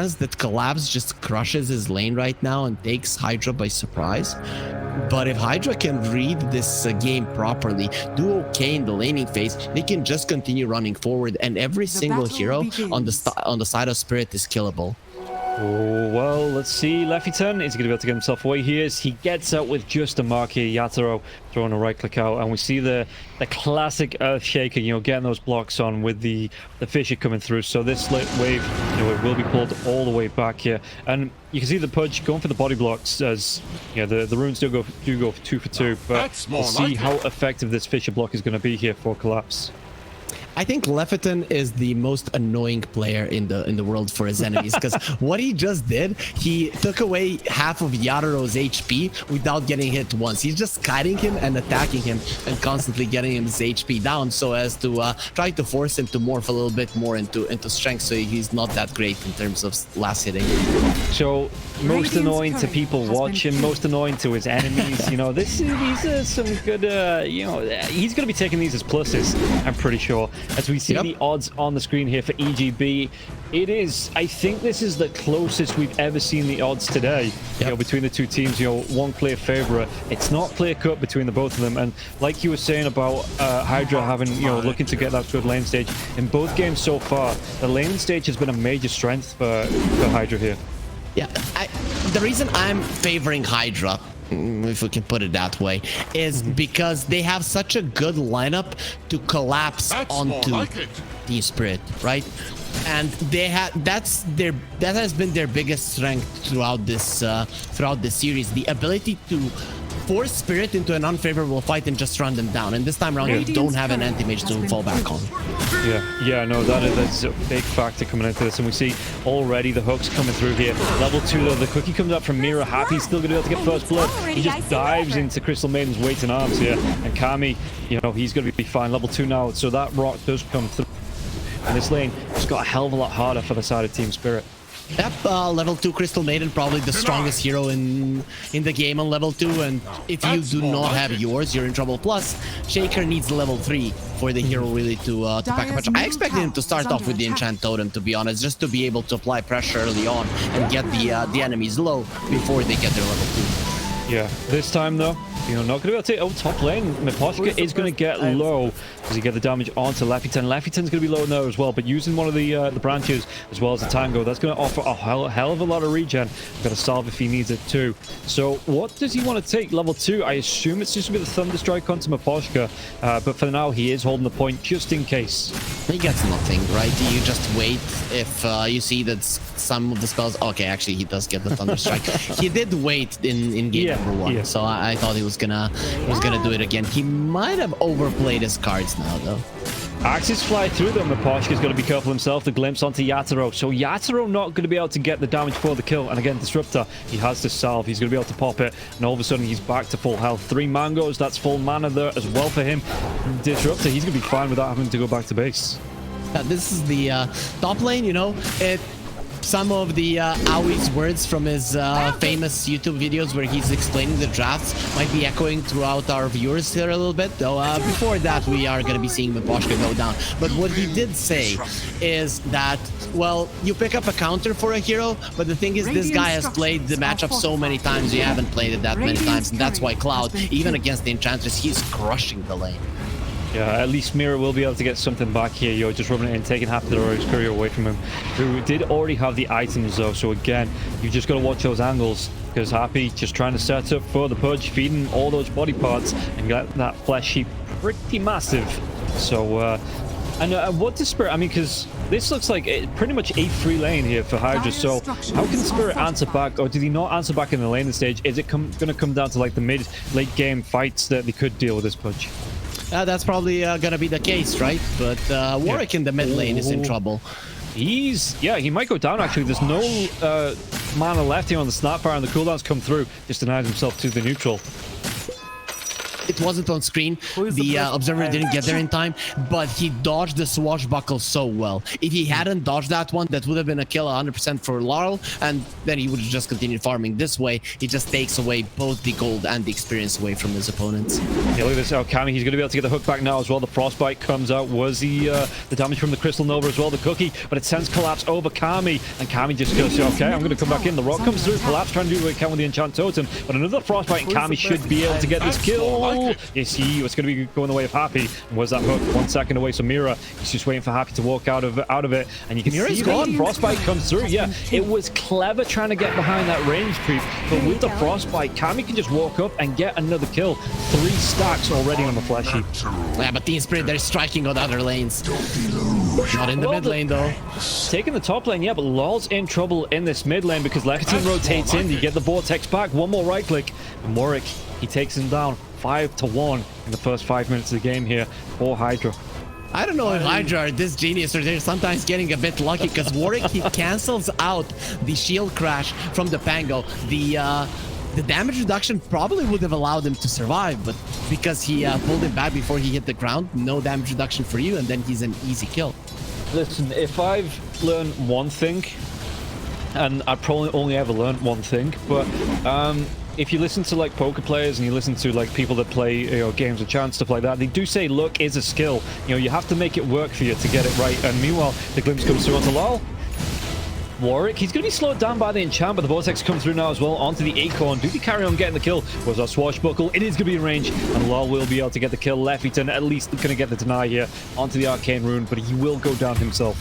chance that Collapse just crushes his lane right now and takes Hydra by surprise. But if Hydra can read this game properly, do okay in the laning phase, they can just continue running forward, and every single hero on the side of Spirit is killable. Oh, well, let's see. Leffiton is going to be able to get himself away here. He gets out with just a mark here. Yatoro throwing a right click out, and we see the classic Earth Shaker, you know, getting those blocks on with the Fissure coming through. So this wave, you know, it will be pulled all the way back here, and you can see the Pudge going for the body blocks as, you know, the runes do go for 2 for 2, but we'll see how effective this Fissure block is going to be here for Collapse. I think Leffiton is the most annoying player in the world for his enemies, because what he just did, he took away half of Yatoro's HP without getting hit once. He's just kiting him and attacking him and constantly getting his HP down so as to try to force him to morph a little bit more into strength, so he's not that great in terms of last hitting. So most annoying to people watching, most annoying to his enemies. You know, these are some good, you know, he's going to be taking these as pluses, I'm pretty sure. As we see the odds on the screen here for EGB, it is, I think this is the closest we've ever seen the odds today, you know, between the two teams. You know, one clear favorite. It's not clear cut between the both of them. And like you were saying about Hydra having, you know, looking to get that good lane stage, in both games so far, the lane stage has been a major strength for Hydra here. Yeah, the reason I'm favoring Hydra, if we can put it that way, is because they have such a good lineup to collapse onto TSpirit, right? And they have that has been their biggest strength throughout this series, the ability to force Spirit into an unfavorable fight and just run them down. And this time around, you don't have an anti-mage to fall back on. Yeah, no, that's a big factor coming into this. And we see already the hooks coming through here. Level 2, though, the quickie comes up from Mira. Happy's still going to be able to get first blood. He just dives into Crystal Maiden's waiting arms here. And Kami, you know, he's going to be fine. Level 2 now, so that rock does come through. And this lane just got a hell of a lot harder for the side of TSpirit. Yep, level 2 Crystal Maiden, probably the strongest hero in the game on level 2, and if you do not have yours, you're in trouble. Plus, Shaker needs level 3 for the hero really to pack a punch. I expected him to start off with the Enchant Totem, to be honest, just to be able to apply pressure early on and get the enemies low before they get their level 2. Yeah, this time though, you know, not going to be able to take... Oh, top lane, Miposhka is going to get low as he get the damage onto Leffiton. Leffiton's going to be low now as well, but using one of the branches as well as the Tango, that's going to offer a hell of a lot of regen. Got to salve if he needs it too. So what does he want to take? Level 2, I assume it's just going to be the Thunder Strike onto Miposhka, but for now he is holding the point just in case. He gets nothing, right? You just wait if you see that some of the spells... Okay, actually he does get the Thunder Strike. He did wait in game number 1, so I thought he was gonna do it again. He might have overplayed his cards now, though. Axes fly through them. Miposhka's got to be careful himself. The glimpse onto Yatoro. So Yatoro not going to be able to get the damage for the kill. And again, Disruptor, he has to salve. He's going to be able to pop it. And all of a sudden, he's back to full health. 3 mangoes. That's full mana there as well for him. Disruptor, he's going to be fine without having to go back to base. This is the top lane, you know. Some of the Aoi's words from his famous YouTube videos where he's explaining the drafts might be echoing throughout our viewers here a little bit, though before that we are going to be seeing Miposhka go down. But what he did say is that, well, you pick up a counter for a hero, but the thing is this guy has played the matchup so many times, you haven't played it that many times, and that's why Cloud, even against the Enchantress, he's crushing the lane. Yeah, at least Mira will be able to get something back here. You're just rubbing it in, taking half of the Roy's courier away from him, who did already have the items though. So again, you just got to watch those angles, because Happy just trying to set up for the Pudge, feeding all those body parts and get that flesh heap pretty massive. So and what does Spirit, I mean, because this looks like pretty much a free lane here for Hydra. So how can Spirit answer back, or did he not answer back in the laning stage? Is it going to come down to like the late game fights that they could deal with this Pudge? That's probably gonna be the case, right? But Warwick in the mid lane is in trouble. He might go down actually. There's no mana left here on the Snapfire, and the cooldowns come through. Just denies himself to the neutral. it wasn't on screen. The observer didn't get there in time, but he dodged the swashbuckle so well. If he hadn't dodged that one, that would have been a kill 100% for Laurel, and then he would have just continued farming. This way, he just takes away both the gold and the experience away from his opponents. Yeah, look at this. Oh, Kami, he's going to be able to get the hook back now as well. The frostbite comes out. Was the damage from the Crystal Nova as well, the cookie, but it sends Collapse over Kami, and Kami just goes, okay, I'm going to come back in. The rock comes through. Collapse trying to do what he can with the enchant totem, but another frostbite, and Kami should be able to get this kill. Yes, it's going to be going the way of Happy. And where's that hook? 1 second away. So Mira, he's just waiting for Happy to walk out of it, and you can see Mira's gone. Frostbite comes through. Yeah, it was clever trying to get behind that range creep, but with the frostbite, Kami can just walk up and get another kill. 3 stacks already on the fleshy. Yeah, but TSpirit, they're striking on other lanes. Not in the mid lane though. Taking the top lane, yeah, but LOL's in trouble in this mid lane because Leckerton rotates in. You get the vortex back. One more right click, and Warwick, he takes him down 5-1 in the first 5 minutes of the game here for Hydra. I don't know if Hydra are this genius or they're sometimes getting a bit lucky, because Warwick, he cancels out the shield crash from the Pango. The damage reduction probably would have allowed him to survive, but because he pulled him back before he hit the ground, no damage reduction for you, and then he's an easy kill. Listen, if I've learned one thing, and I probably only ever learned one thing, but if you listen to like poker players and you listen to like people that play games of chance, stuff like that, they do say luck is a skill. You have to make it work for you to get it right. And meanwhile, the glimpse comes through onto LOL. Warwick, he's going to be slowed down by the enchant, but the vortex comes through now as well onto the acorn. Do they carry on getting the kill? Was our swashbuckle? It is going to be in range, and LOL will be able to get the kill. Leffington at least going to get the deny here onto the arcane rune, but he will go down himself.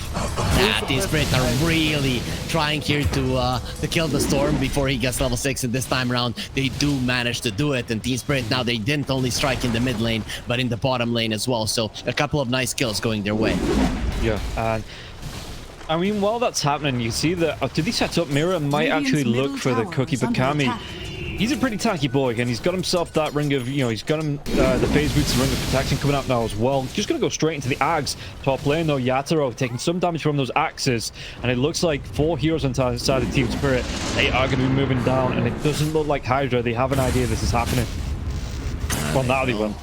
TSpirit are really trying here to kill the Storm before he gets level 6, and this time around they do manage to do it. And TSpirit now, they didn't only strike in the mid lane, but in the bottom lane as well. So a couple of nice kills going their way. Yeah, and I mean, while that's happening, you see that did he set up? Mira might actually look for the cookie, but Kami, he's a pretty tanky boy, and he's got himself that ring of, he's got him the phase boots, the ring of protection coming up now as well. Just gonna go straight into the Ags. Top lane though, Yatoro taking some damage from those axes, and it looks like 4 heroes on the side of TSpirit. They are gonna be moving down, and it doesn't look like Hydra. They have an idea this is happening. Well, now they will.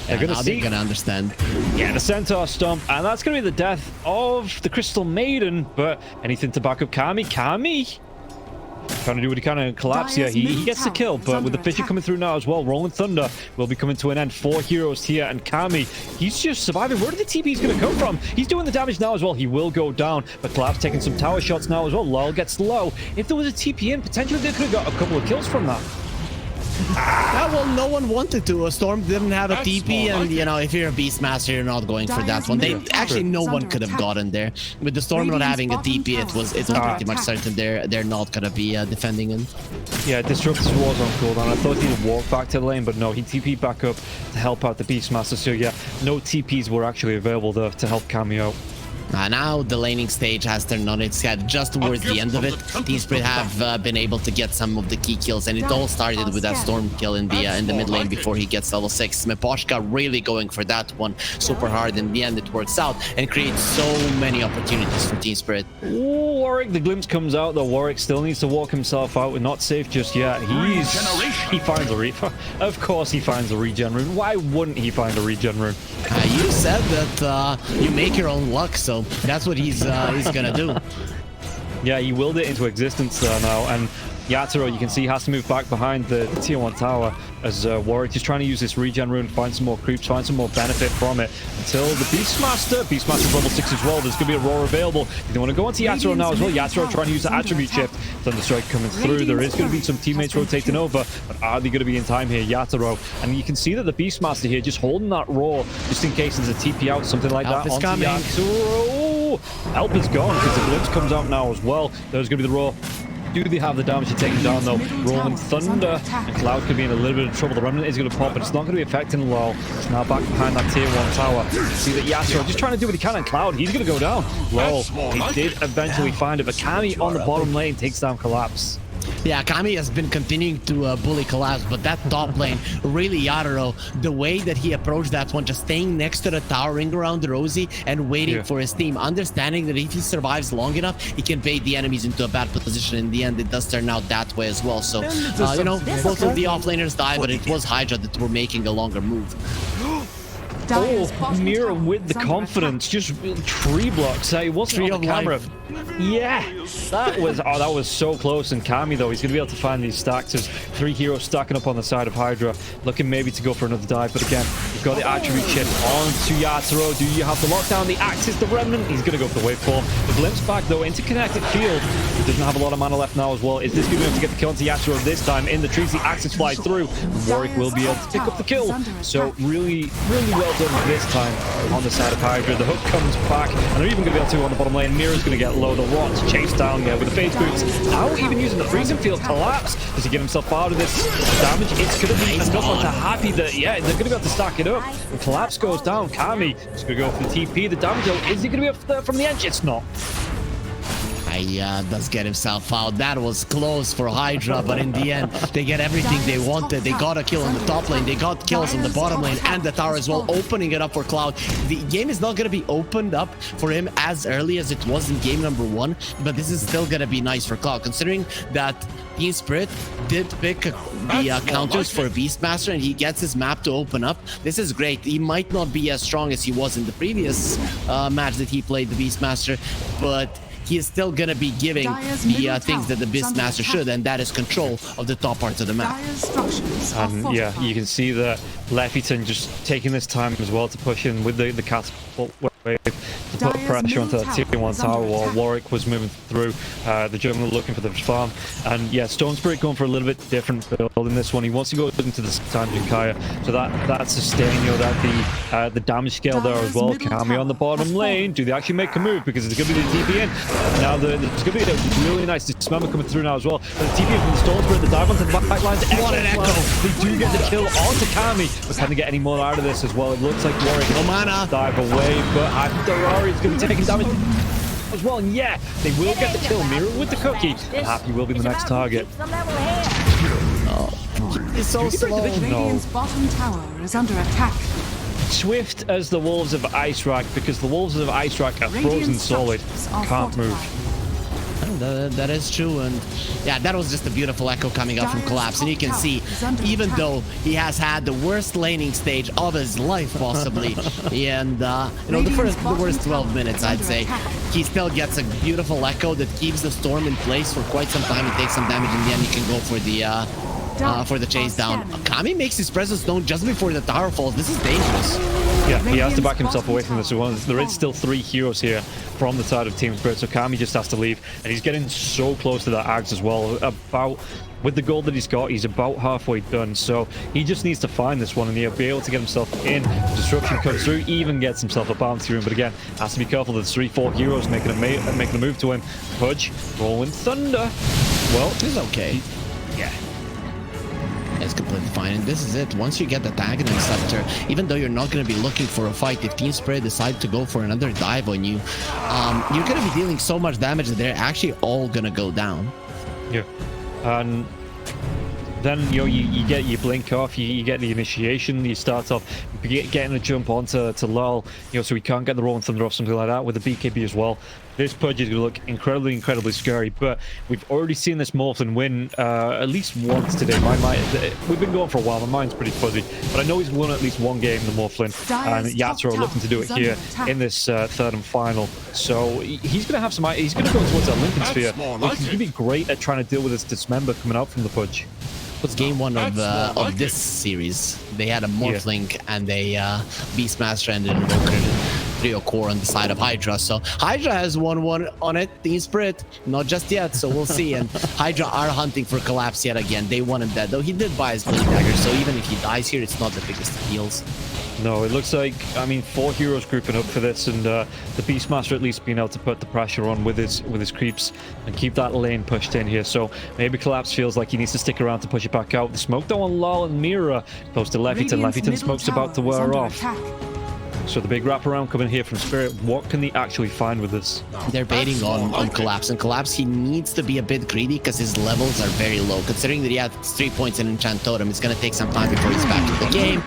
They're gonna understand. Yeah, the Centaur Stomp, and that's gonna be the death of the Crystal Maiden. But anything to back up Kami. Kami trying to do what he can and collapse here. He gets the kill, but with the Fisher coming through now as well, Rolling Thunder will be coming to an end. 4 heroes here, and Kami, he's just surviving. Where did the TP's gonna come from? He's doing the damage now as well. He will go down, but Collapse taking some tower shots now as well. LOL gets low. If there was a TP in, potentially they could have got a couple of kills from that. Yeah, well, no one wanted to. A Storm didn't have a TP, and if you're a Beastmaster, you're not going for that one. Actually, no one could have gotten there. With the Storm not having a TP, it was pretty much certain they're not gonna be defending him. Yeah, Disruptor was on cooldown. I thought he'd walk back to the lane, but no, he TP'd back up to help out the Beastmaster. So yeah, no TPs were actually available there to help Kami out. Now the laning stage has turned on its head just towards the end of it. TSpirit have been able to get some of the key kills, and it all started with that Storm kill in the mid lane before he gets level 6. Meposhka really going for that one super hard. In the end, it works out and creates so many opportunities for TSpirit. Warwick, the glimpse comes out, though. Warwick still needs to walk himself out. We're not safe just yet. He finds a reaper. Of course he finds a regen rune. Why wouldn't he find a regen rune? You said that you make your own luck, so that's what he's gonna do. Yeah, he willed it into existence there now, and Yatoro, you can see, has to move back behind the tier 1 tower as Warwick is trying to use this regen rune, find some more creeps, find some more benefit from it until the Beastmaster's level 6 as well. There's going to be a roar available. They want to go onto Yatoro now as well. Yatoro trying to use the attribute shift. Thunderstrike coming through. There is going to be some teammates rotating over, but are they going to be in time here? Yatoro. And you can see that the Beastmaster here just holding that roar just in case there's a TP out, something like that. Onto Yatoro. Help is gone because the glimpse comes out now as well. There's going to be the roar. Do they have the damage to take him down though? Rolling Thunder, and Cloud could be in a little bit of trouble. The Remnant is going to pop, but it's not going to be affecting LOL. It's now back behind that tier 1 tower. See that Yatoro just trying to do what he can, and Cloud, he's going to go down. LOL, he did eventually find it, but Kami on the bottom lane takes down Collapse. Yeah, Kami has been continuing to bully Collapse, but that top lane, really Yatoro, the way that he approached that one, just staying next to the tower, ring around the Rosie, and waiting for his team, understanding that if he survives long enough, he can bait the enemies into a bad position. In the end, it does turn out that way as well. So, you know, both of the offlaners die, but it was Hydra that were making a longer move. Oh, Mira with the confidence, just tree blocks. He wasn't on the camera. Yeah, that was so close. And Kami, though, he's going to be able to find these stacks. There's 3 heroes stacking up on the side of Hydra, looking maybe to go for another dive. But again, you've got the attribute shed onto Yatoro. Do you have the lockdown? The Axis, the Remnant. He's going to go for the wave 4. The glimpse back, though, interconnected shield. He doesn't have a lot of mana left now as well. Is this going to be able to get the kill onto Yatoro this time? In the trees, the Axis flies through. Warwick will be able to pick up the kill. So really, really well done this time on the side of Hydra. The hook comes back, and they're even going to be able to on the bottom lane. Mira's going to get low. The watch chase down with the phase boots. Now even using the freezing field. Collapse. Does he get himself out of this damage? It's going to be enough to happy that, yeah, they're going to be able to stack it up. When Collapse goes down, Kami is going to go for the TP. The damage, is he going to be up there from the edge? It's not. Does get himself out. That was close for Hydra, but in the end, they get everything they wanted. They got a kill on the top lane. They got kills on the bottom lane and the tower as well, opening it up for Cloud. The game is not going to be opened up for him as early as it was in game number 1, but this is still going to be nice for Cloud, considering that TSpirit did pick the counters for Beastmaster, and he gets his map to open up. This is great. He might not be as strong as he was in the previous match that he played the Beastmaster, but he is still going to be giving the things that the Beastmaster should, and that is control of the top parts of the map. And yeah, you can see that Leffiton just taking this time as well to push in with the catapult wave to put pressure onto that tier 1 tower while Warwick was moving through. The jungle looking for the farm. And yeah, TSpirit going for a little bit different build in this one. He wants to go into the Tangent Kaya, so that sustain, you know, that the damage scale there as well. Kami on the bottom lane. Do they actually make a move? Because it's going to be the TP in. Now there's going to be a really nice dismember coming through now as well. But the TP from the TSpirit, the dive onto the back lines. What an echo! They do get the kill onto Kami, but can they get any more out of this as well? It looks like Warwick no mana dive away, but Ferrari is going to be taking damage as well. And yeah, they will get the kill. Mira with the cookie, and Happy will be the next target. It's so slow. Radiant's bottom tower is under attack. Swift as the Wolves of Ice Rack, because the Wolves of Ice Rack are frozen solid, can't move. That is true, and yeah, that was just a beautiful echo coming up from Collapse, and you can see, even though he has had the worst laning stage of his life, possibly, and you know, the worst 12 minutes, I'd say, he still gets a beautiful echo that keeps the storm in place for quite some time. He takes some damage, in the end, you can go for the chase down. Kami makes his presence known just before the tower falls. This is dangerous. Yeah, he has to back himself away from this one. There is still 3 heroes here from the side of TSpirit, so Kami just has to leave. And he's getting so close to that Ags as well. With the gold that he's got, he's about halfway done. So he just needs to find this one, and he'll be able to get himself in. Disruption comes through, even gets himself a bounty room. But again, has to be careful. There's 3-4 heroes making a move to him. Pudge, rolling thunder. Well, he's okay. Yeah. It's completely fine, and this is it. Once you get the tag and Disruptor, even though you're not going to be looking for a fight, if TSpirit decide to go for another dive on you, you're going to be dealing so much damage that they're actually all going to go down. Yeah, and then you blink off, you get the initiation, you start off getting a jump onto Lol, so we can't get the rolling thunder off, something like that, with the BKB as well. This Pudge is going to look incredibly scary, but we've already seen this Morphling win at least once today. We've been going for a while, my mind's pretty fuzzy, but I know he's won at least one game, the Morphling, and Yatoro looking to do it here in this third and final. So he's going to have he's going to go towards that Lincoln Sphere, which is going to be great at trying to deal with this dismember coming out from the Pudge. Was game 1 of this series. They had a Morphling and a Beastmaster and an Invoker trio core on the side of Hydra. So Hydra has 1-1 on it. TSpirit, not just yet, so we'll see. And Hydra are hunting for Collapse yet again. They wanted that, though he did buy his Blade Dagger, so even if he dies here, it's not the biggest of deals. No, it looks like, 4 heroes grouping up for this, and the Beastmaster at least being able to put the pressure on with his creeps and keep that lane pushed in here. So maybe Collapse feels like he needs to stick around to push it back out. The smoke down on Lal and Mira close to Leffiton. Leffiton's smoke's about to wear off. So the big wraparound coming here from Spirit. What can they actually find with this? They're baiting on Collapse. And Collapse, he needs to be a bit greedy because his levels are very low. Considering that he had 3 points in Enchant Totem, it's going to take some time before he's back in the game.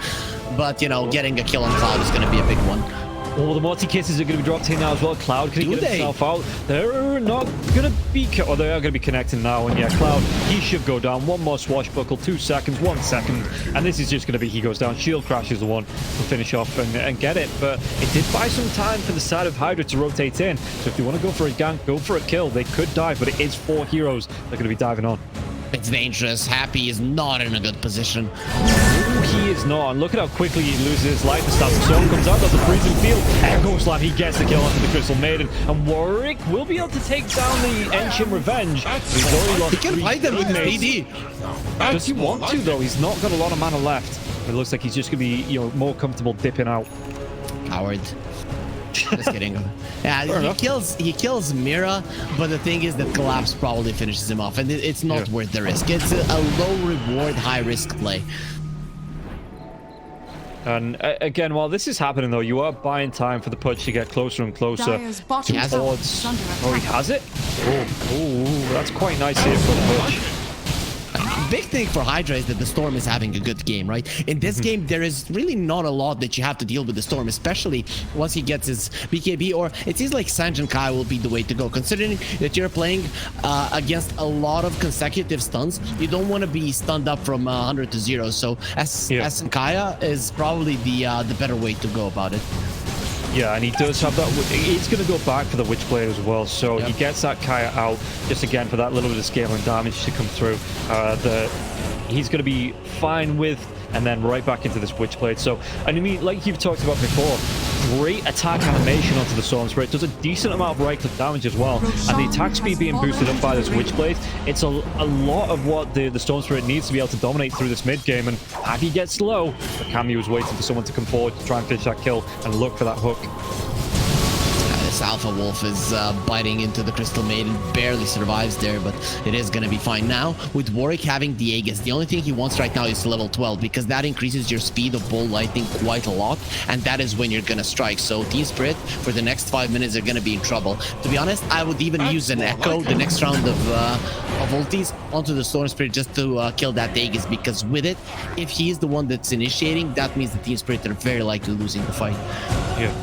But, you know, getting a kill on Cloud is going to be a big one. All the multi-kisses are going to be dropped here now as well. Cloud can get himself out. They're not going to be... Or they are going to be connecting now. And yeah, Cloud, he should go down. One more swashbuckle, 2 seconds, 1 second. And this is just going to be he goes down. Shield Crash is the one to finish off and get it. But it did buy some time for the side of Hydra to rotate in. So if you want to go for a gank, go for a kill. They could dive, but it is 4 heroes they're going to be diving on. It's dangerous. Happy is not in a good position. No, he is not. And look at how quickly he loses his life. The Static Storm comes out, does a freezing field. Echo Slam, he gets the kill onto the Crystal Maiden. And Warwick will be able to take down the Ancient Revenge. He's already lost. He can fight them with his AD. Does he want to, though? He's not got a lot of mana left. It looks like he's just going to be, you know, more comfortable dipping out. Coward. Just kidding. Yeah, he kills Mira, but the thing is that Collapse probably finishes him off, and it's not worth the risk. It's a low reward, high risk play. And again, while this is happening, though, you are buying time for the Pudge to get closer and closer towards... Oh, he has it? Oh, that's quite nice here for the Pudge. Big thing for Hydra is that the Storm is having a good game, right? In this game, there is really not a lot that you have to deal with the Storm, especially once he gets his BKB, or it seems like Sanjin Kai will be the way to go. Considering that you're playing against a lot of consecutive stuns, you don't want to be stunned up from 100 to 0. So Kaya is probably the better way to go about it. Yeah, and he does have that. He's going to go back for the Witchblade as well. So he gets that Kaya out just again for that little bit of scaling damage to come through. He's going to be fine with, and then right back into this Witchblade. So, and I mean, like you've talked about before, great attack animation onto the Storm Spirit. Does a decent amount of right-click damage as well. And the attack speed being boosted up by this Witchblade, it's a lot of what the Storm Spirit needs to be able to dominate through this mid-game. And as he gets low, the Cameo is waiting for someone to come forward to try and finish that kill and look for that hook. This Alpha Wolf is biting into the Crystal Maiden, barely survives there, but it is going to be fine. Now, with Warwick having the Aegis, the only thing he wants right now is level 12, because that increases your speed of Ball Lightning quite a lot, and that is when you're going to strike. So TSpirit, for the next 5 minutes, are going to be in trouble. To be honest, I would even use an Echo the next round of ultis onto the Storm Spirit just to kill that Aegis, because with it, if he's the one that's initiating, that means the TSpirit are very likely losing the fight. Yeah.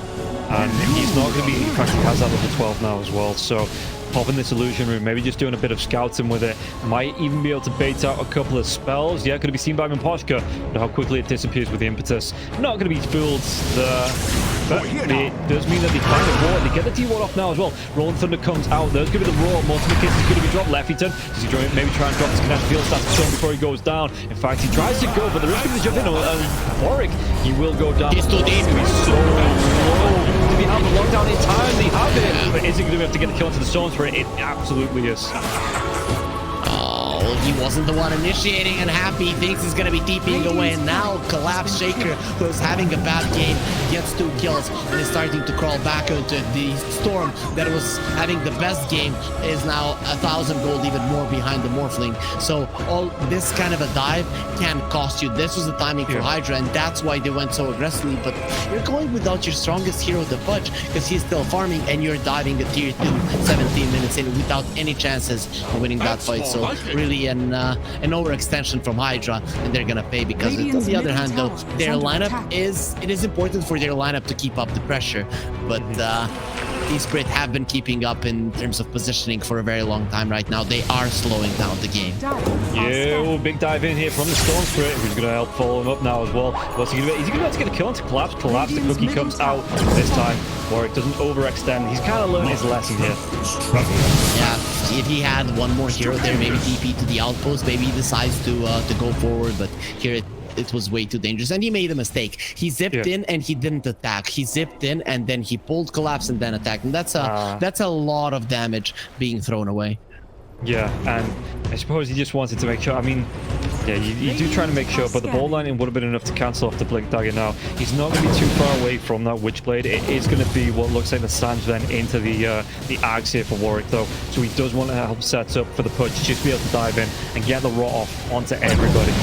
And he's not going to be, in fact, he has that level 12 now as well. So popping this illusion room, maybe just doing a bit of scouting with it. Might even be able to bait out a couple of spells. Yeah, going to be seen by Mimposhka. But how quickly it disappears with the impetus. Not going to be fooled. But it does mean that they find a ward. They get the T-ward off now as well. Rolling Thunder comes out. There's going to be the Roar. Multiple Kiss is going to be dropped. Leffington, does he maybe try and drop this Kinetic Field Static Storm before he goes down? In fact, he tries to go, but there is going to be jump in. Warwick, he will go down. He's too deep. He's so low. Do we have the lockdown in time? They have it. But is he going to be able to get the kill into the Storm Spirit? It absolutely is. He wasn't the one initiating, and Happy thinks he's going to be TPing away. And now Collapse Shaker, who's having a bad game, gets 2 kills and is starting to crawl back into the Storm that was having the best game, is now 1,000 gold, even more behind the Morphling. So all this kind of a dive can cost you. This was the timing for Hydra, and that's why they went so aggressively. But you're going without your strongest hero, the Pudge, because he's still farming, and you're diving a tier 2 17 minutes in without any chances of winning that fight. So really an overextension from Hydra, and they're gonna pay because it. On the other hand, though, their lineup is important for their lineup to keep up the pressure, but TSpirit have been keeping up in terms of positioning for a very long time. Right now they are slowing down the game. Yeah, big dive in here from the Storm Spirit, who's going to help follow him up now as well. What's he going to do? Is he going to get a kill into Collapse? Collapse, the cookie comes out this time. Warwick doesn't overextend. He's kind of learned his lesson here. Yeah, if he had one more hero there, maybe TP to the outpost, maybe he decides to go forward, but here it was way too dangerous, and he made a mistake. He zipped in and he didn't attack. He zipped in and then he pulled Collapse and then attacked, and that's a lot of damage being thrown away. Yeah, and I suppose he just wanted to make sure. I mean, yeah, you do try to make sure, but the ball lightning would have been enough to cancel off the Blink Dagger now. He's not going to be too far away from that Witchblade. It is going to be what looks like the Sanj then into the Ags here for Warwick, though. So he does want to help set up for the Pudge, just be able to dive in and get the rot off onto everybody.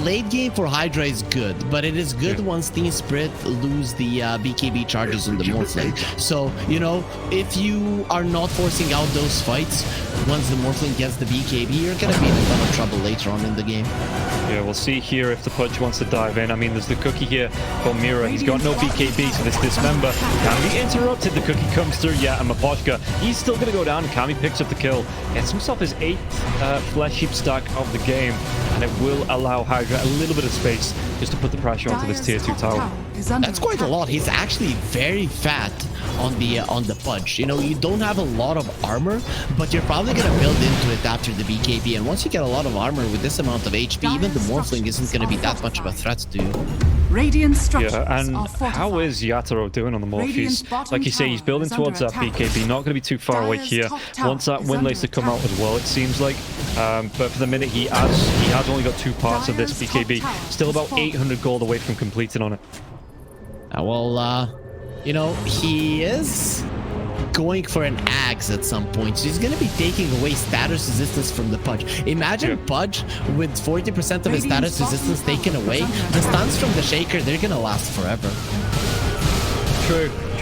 late game for Hydra is good, but it is good once TSpirit lose the BKB charges on the Morphling. So, you know, if you are not forcing out those fights, once the Morphling gets the BKB, you're going to be in a ton of trouble later on in the game. Yeah, we'll see here if the Pudge wants to dive in. I mean, there's the cookie here for Mira. He's got no BKB, so this dismember can be interrupted. The cookie comes through, yeah, and Maposhka, he's still going to go down. Kami picks up the kill, gets himself his 8th flesh heap stack of the game, and it will allow Hydra a little bit of space just to put the pressure onto this tier 2 tower. That's quite a lot. He's actually very fat on the Pudge. You know, you don't have a lot of armor, but you're probably going to build into it after the BKB. And once you get a lot of armor with this amount of HP, even the Morphling isn't going to be that much of a threat to you. Radiant structures yeah, and are how is Yatoro doing on the Morph? He's, like you say, he's building towards that BKB, not going to be too far away here. Wants that win lace to come out as well, it seems like. But for the minute, he has only got 2 parts of this BKB. Still about 800 gold away from completing on it. Well, you know, he is going for an axe at some point. So he's going to be taking away status resistance from the Pudge. Imagine Pudge with 40% of his status resistance taken away. The stuns from the Shaker, they're going to last forever.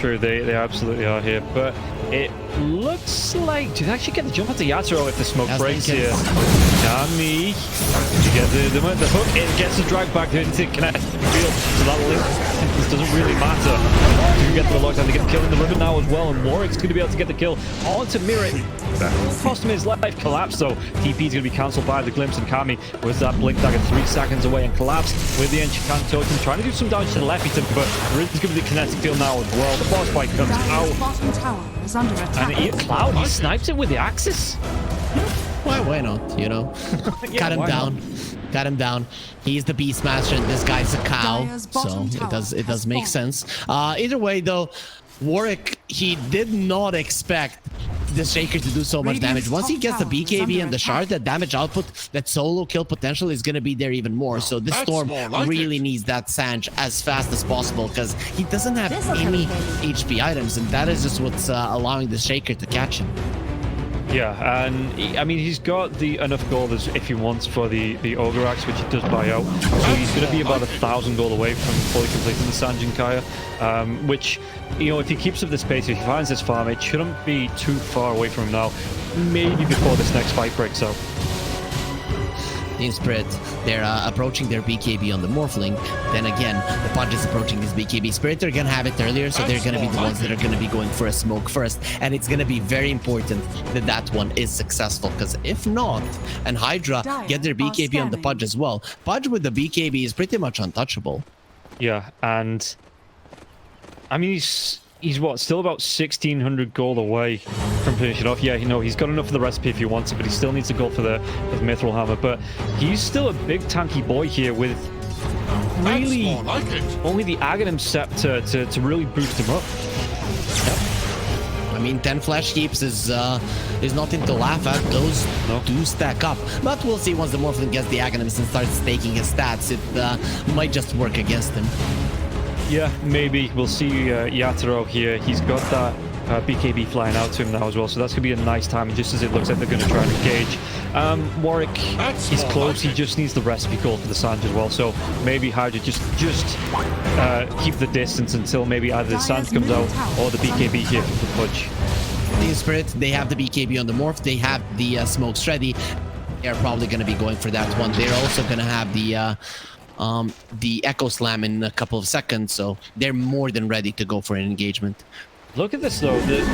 True, they absolutely are here, but it looks like to actually get the jump onto Yatoro if the smoke breaks here. Kami, you get the hook, it gets the drag back into connect field, so that link doesn't really matter. You get the lockdown to get the kill in the ribbon now as well, and Warwick's going to be able to get the kill onto Mira. Cost him his life. Collapse though. TP is going to be cancelled by the glimpse, and Kami with that blink dagger 3 seconds away and collapsed with the Enchant token, trying to do some damage to the left. He's going to be the kinetic field now as well. The boss fight comes out, and Cloud, he snipes it with the Axis. Why not, you know? Yeah, Cut him down. Cut him down. He's the Beastmaster and this guy's a cow, so it does make sense. Either way though, Warwick, he did not expect the Shaker to do so much damage. Once he gets the BKB and the shard, that damage output, that solo kill potential is going to be there even more. So this Storm really needs that Sanj as fast as possible because he doesn't have any HP items, and that is just what's allowing the Shaker to catch him. Yeah, and I mean, he's got the enough gold as if he wants for the Ogre Axe, which he does buy out. So he's going to be about 1,000 gold away from fully completing the Sanj and Kaya, which, you know, if he keeps up this pace, if he finds this farm, it shouldn't be too far away from him now. Maybe before this next fight breaks out. TSpirit, they're approaching their BKB on the Morphling. Then again, the Pudge is approaching his BKB. Spirit are gonna have it earlier, so they're gonna be the ones that are gonna be going for a smoke first. And it's gonna be very important that that one is successful, because if not, and Hydra get their BKB on the Pudge as well, Pudge with the BKB is pretty much untouchable. Yeah, and I mean, he's what, still about 1,600 gold away from finishing off. Yeah, you know, he's got enough for the recipe if he wants it, but he still needs to go for the Mithril Hammer. But he's still a big tanky boy here with really only the Aghanim set to really boost him up. Yep. I mean, 10 flash heaps is nothing to laugh at. Those do stack up. But we'll see once the Morphling gets the Aghanims and starts taking his stats. It might just work against him. Yeah, maybe. We'll see Yatoro here. He's got that BKB flying out to him now as well, so that's going to be a nice timing, just as it looks like they're going to try and engage. Warwick, he's close. He just needs the recipe gold for the Sanj as well, so maybe Hydra just keep the distance until maybe either the Sanj comes out or the BKB here from the Pudge. TSpirit, they have the BKB on the Morph. They have the smokes ready. They're probably going to be going for that one. They're also going to have the Echo Slam in a couple of seconds, so they're more than ready to go for an engagement. Look at this though, the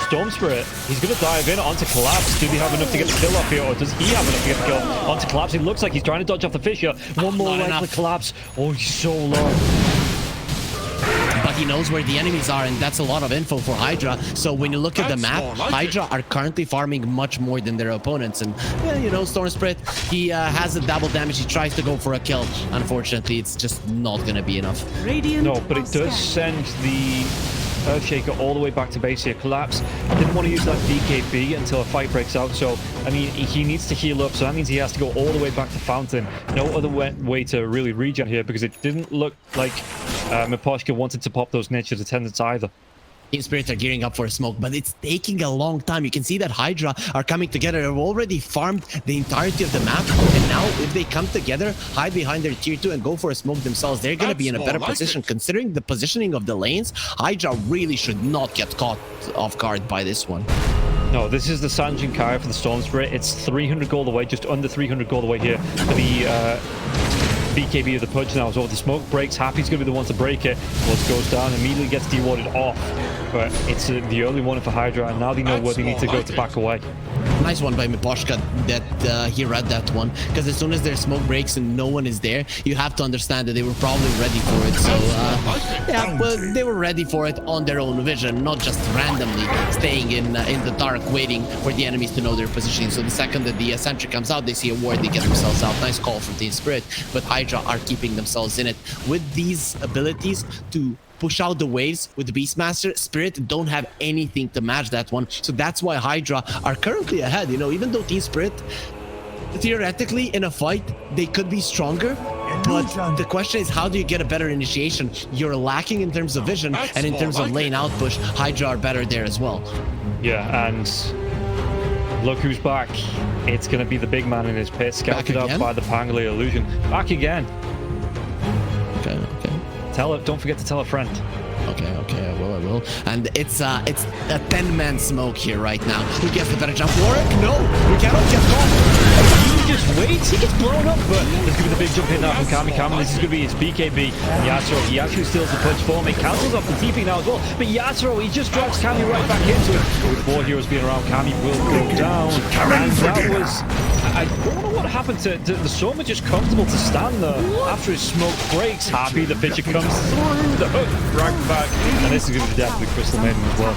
Storm Spirit, he's going to dive in onto Collapse. Do they have enough to get the kill off here, or does he have enough to get the kill onto Collapse? It looks like he's trying to dodge off the Fisher. One more likely Collapse. Oh, he's so low. But he knows where the enemies are, and that's a lot of info for Hydra. So when you look at the map, Hydra are currently farming much more than their opponents. And, yeah, you know, Storm Spirit, he has a double damage. He tries to go for a kill. Unfortunately, it's just not going to be enough. No, but it does send the Earthshaker all the way back to base here. Collapse didn't want to use that BKB until a fight breaks out, so I mean, he needs to heal up, so that means he has to go all the way back to Fountain. No other way to really regen here, because it didn't look like Maposhka wanted to pop those Nature's Attendants either. TSpirit are gearing up for a smoke, but it's taking a long time. You can see that Hydra are coming together. They've already farmed the entirety of the map, and now if they come together, hide behind their tier 2 and go for a smoke themselves, they're going to be in a better position. Considering the positioning of the lanes, Hydra really should not get caught off guard by this one. No, this is the Sanjin Kaya for the Storm Spirit. It's 300 gold away, just under 300 gold away here for the BKB of the Pudge now. So if the smoke breaks, Happy's going to be the one to break it. Once goes down, immediately gets dewarded off. But it's the early one for Hydra, and now they know where they need to go to back away. Nice one by Miposhka that he read that one, because as soon as their smoke breaks and no one is there, you have to understand that they were probably ready for it. So yeah, well, they were ready for it on their own vision, not just randomly staying in the dark waiting for the enemies to know their positioning. So the second that the sentry comes out, they see a ward, they get themselves out. Nice call from TSpirit, but Hydra are keeping themselves in it with these abilities to push out the waves with the Beastmaster. Spirit don't have anything to match that one, so that's why Hydra are currently ahead. You know, even though TSpirit theoretically in a fight they could be stronger, but the question is, how do you get a better initiation? You're lacking in terms of vision, and in terms of lane out push, Hydra are better there as well. Yeah, and look who's back. It's going to be the big man in his pit, scouted out by the Pangoli illusion. Back again. Okay. Tell it. Don't forget to tell a friend. Okay, I will. And it's a 10-man smoke here right now. Who gets the better jump? Warwick? No, we cannot get caught. He just waits. He gets blown up, but there's going to be the big jump hit now from Kami. This is going to be his BKB. Yatoro, he actually steals the Pudge form. It cancels off the TP now as well. But Yatoro, he just drags Kami right back into it. With 4 heroes being around, Kami will go down. And that was... I don't know what happened to the Soma, just comfortable to stand there. After his smoke breaks, Happy, the pitcher comes through the hook, dragged back. And this is going to be the death of the Crystal Maiden as well.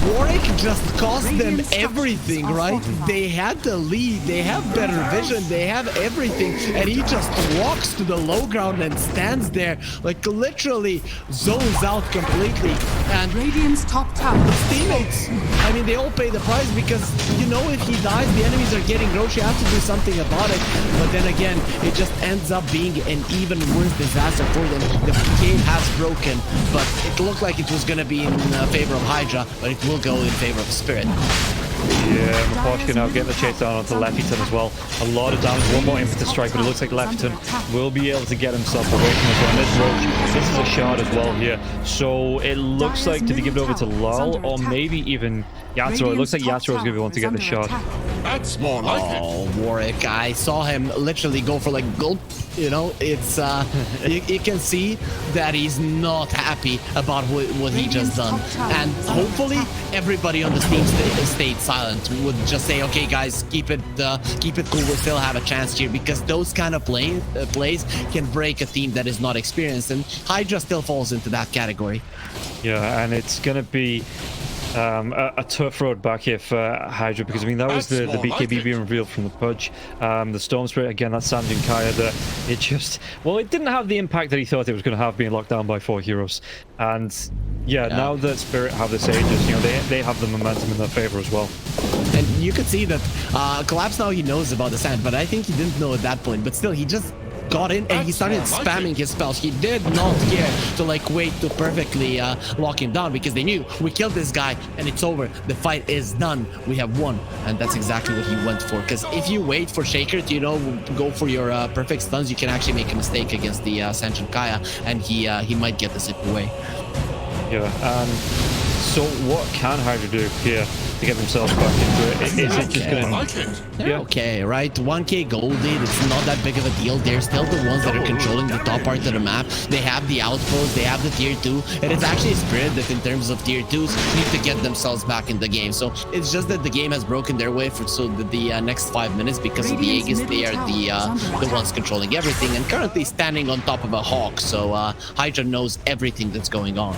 Warwick just cost them everything, right? They had the lead, they have better vision, they have everything, and he just walks to the low ground and stands there, like literally zones out completely. And Radiant's top tower. his teammates, I mean, they all pay the price, because you know if he dies, the enemies are getting gross. You have to do something about it. But then again, it just ends up being an even worse disaster for them. The game has broken, but it looked like it was going to be in favor of Hydra, but it will go in favor of Spirit. Yeah, Miposhka now getting the chase down onto Leftyton as well. A lot of damage, one more impetus strike, but it looks like Leftyton will be able to get himself away from this one. This Roach, this is a shard as well here. So it looks like, did he give it over to Lal, or maybe even Yatoro? It looks like Yatoro is going to be the one to get the shard. That's more like it. Warwick, I saw him literally go for like gulp. You know, it's you can see that he's not happy about what he just done, and hopefully everybody on the team stayed silent. Would just say, okay guys, keep it cool, we'll still have a chance here, because those kind of plays can break a team that is not experienced, and Hydra still falls into that category. Yeah, and it's gonna be a tough road back here for Hydra, because I mean that was the BKB being revealed from the Pudge. The Storm Spirit, again, that's Sanjin Kaya, that it just, well, it didn't have the impact that he thought it was going to have, being locked down by 4 heroes. And yeah, now that Spirit have the Sages, you know, they have the momentum in their favor as well. And you could see that Collapse now, he knows about the sand, but I think he didn't know at that point, but still he just got in and he started spamming his spells. He did not care to like wait to perfectly lock him down, because they knew we killed this guy and it's over. The fight is done. We have won, and that's exactly what he went for. Because if you wait for Shaker to, you know, go for your perfect stuns, you can actually make a mistake against the Sanjin Kaya, and he might get the zip away. Yeah. So what can Hydra do here to get themselves back into it? Is it just gonna... Yeah, okay, right? 1k gold lead, it's not that big of a deal. They're still the ones that are controlling the top part of the map. They have the outpost, they have the tier 2, and it's actually a Spirit that in terms of tier 2s need to get themselves back in the game. So it's just that the game has broken their way for the next 5 minutes, because of the Aegis. They are the ones controlling everything, and currently standing on top of a hawk. So Hydra knows everything that's going on.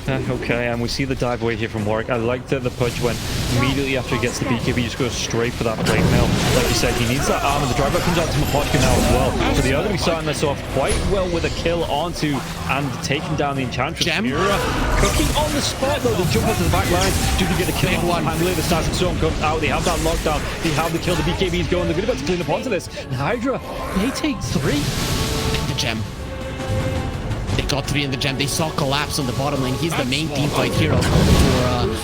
Okay, and we see the dive away here from Warwick. I like that the Pudge went immediately after he gets the BKB, he just goes straight for that plate mail. Like you said, he needs that armor. The driver comes out to Miposhka now as well. So they are going to be starting this off quite well with a kill onto and taking down the Enchantress. Mira cooking on the spot though. They jump onto the back line. Do they get a kill on one? And later the Static Storm comes out. They have that lockdown. They have the kill. The BKB is going. They're going to be able to clean up onto this. And Hydra, they take 3. The gem. They got 3 in the gem. They saw Collapse on the bottom lane. He's the main teamfight hero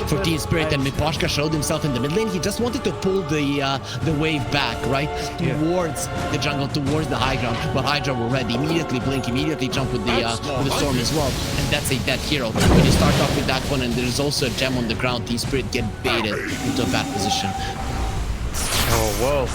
for TSpirit, and Miposhka showed himself in the mid lane. He just wanted to pull the wave back, right? Towards the jungle, towards the high ground. But Hydra were ready. Immediately blink, immediately jump with the storm as well. And that's a dead hero. When you start off with that one and there's also a gem on the ground, TSpirit get baited into a bad position. Oh, well.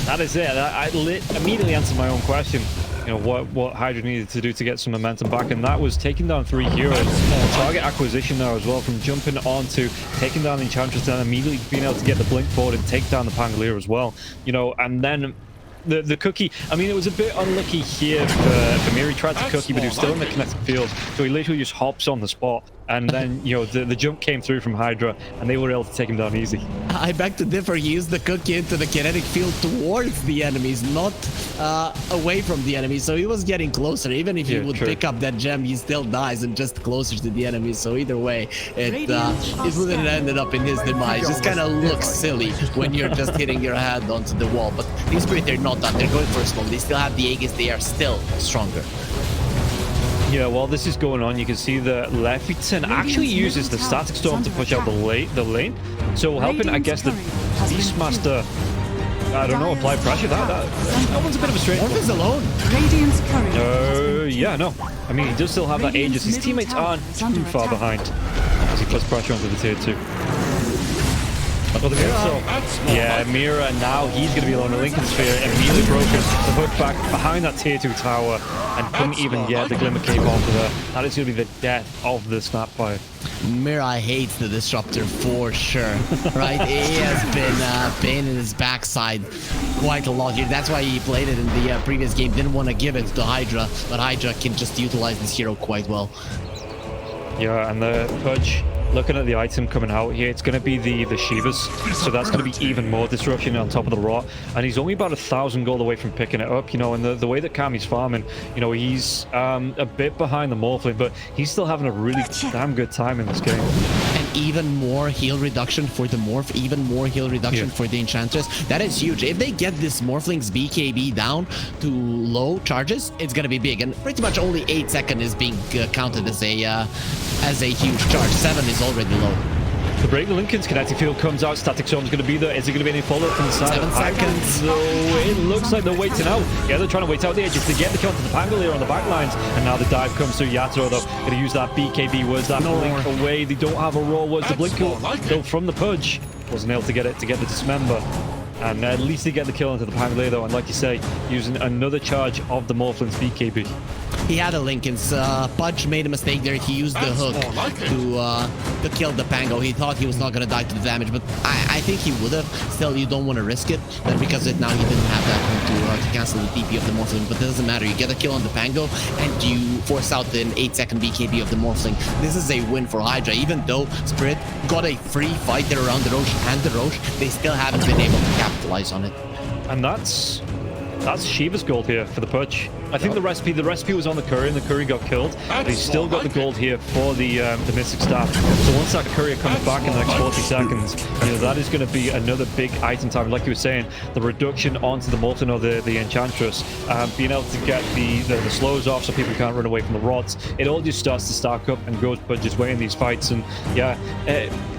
That is it. I immediately answered my own question. You know, what Hydra needed to do to get some momentum back, and that was taking down 3 heroes. Target acquisition there as well, from jumping on to taking down the Enchantress and immediately being able to get the blink forward and take down the Pangolier as well. You know, and then the cookie, I mean, it was a bit unlucky here for Miri. Tried to cookie, but he was still in the kinetic field, so he literally just hops on the spot. And then, you know, the jump came through from Hydra, and they were able to take him down easy. I beg to differ. He used the cookie into the kinetic field towards the enemies, not away from the enemies. So he was getting closer. Even if he would pick up that gem, he still dies and just closer to the enemies. So either way, it wouldn't have ended up in his demise. Just kind of looks silly when you're just hitting your head onto the wall. But TSpirit, they're not done. They're going for a smoke. They still have the Aegis. They are still stronger. Yeah, while this is going on, you can see that Leviton actually uses the Static Storm to push out the lane. So helping, I guess, the Beastmaster, I don't know, apply pressure. That one's a bit of a strange one. Morph is alone. Radiant's courier. Yeah, no. I mean, he does still have that Aegis. His teammates aren't too far behind as he puts pressure onto the tier 2. Yeah, Mira, now he's going to be alone. The Lincoln Sphere immediately broken. The hook back behind that tier 2 tower and couldn't even get the Glimmer Cape onto there. That is going to be the death of the Snapfire. Mira hates the Disruptor for sure, right? He has been pain in his backside quite a lot here. That's why he played it in the previous game. Didn't want to give it to Hydra, but Hydra can just utilize this hero quite well. Yeah, and the Pudge, looking at the item coming out here, it's going to be the Shivas, so that's going to be even more disruption on top of the rot. And he's only about 1,000 gold away from picking it up, you know. And the way that Kami's farming, you know, he's a bit behind the Morphling, but he's still having a really damn good time in this game. And even more heal reduction for the Morph, even more heal reduction for the Enchantress. That is huge. If they get this Morphling's BKB down to low charges, it's going to be big. And pretty much only 8 seconds is being counted as a huge charge. 7 is already low. The break, the Lincoln's kinetic field comes out. Static Storm's going to be there. Is it going to be any follow-up from the side? 7 seconds. So it looks like they're waiting out. Yeah, they're trying to wait out the edges to get the kill to the Pangolier on the back lines. And now the dive comes through Yatoro, though. Going to use that BKB. Where's that blink away? They don't have a roll. Where's the blink go from the Pudge? Wasn't able to get it to get the Dismember. And at least they get the kill into the Pangolier, though. And like you say, using another charge of the Morphling's BKB. He had a Lincoln's. Pudge made a mistake there. He used the hook to kill the Pango. He thought he was not going to die to the damage, but I think he would have. Still, you don't want to risk it. But because now he didn't have that one to cancel the TP of the Morphling. But it doesn't matter. You get a kill on the Pango, and you force out an 8-second BKB of the Morphling. This is a win for Hydra. Even though Spirit got a free fight there around the Roche and the Roche, they still haven't been able to capitalize on it. And that's Shiva's gold here for the Pudge. I think the recipe was on the Courier, and the Courier got killed, but he's still got the gold here for the Mystic Staff. So once that Courier comes back in the next 40 seconds, you know, that is going to be another big item time. Like you were saying, the reduction onto the Molten or the Enchantress, being able to get the slows off so people can't run away from the rots. It all just starts to stack up and goes Pudge's way in these fights. And yeah,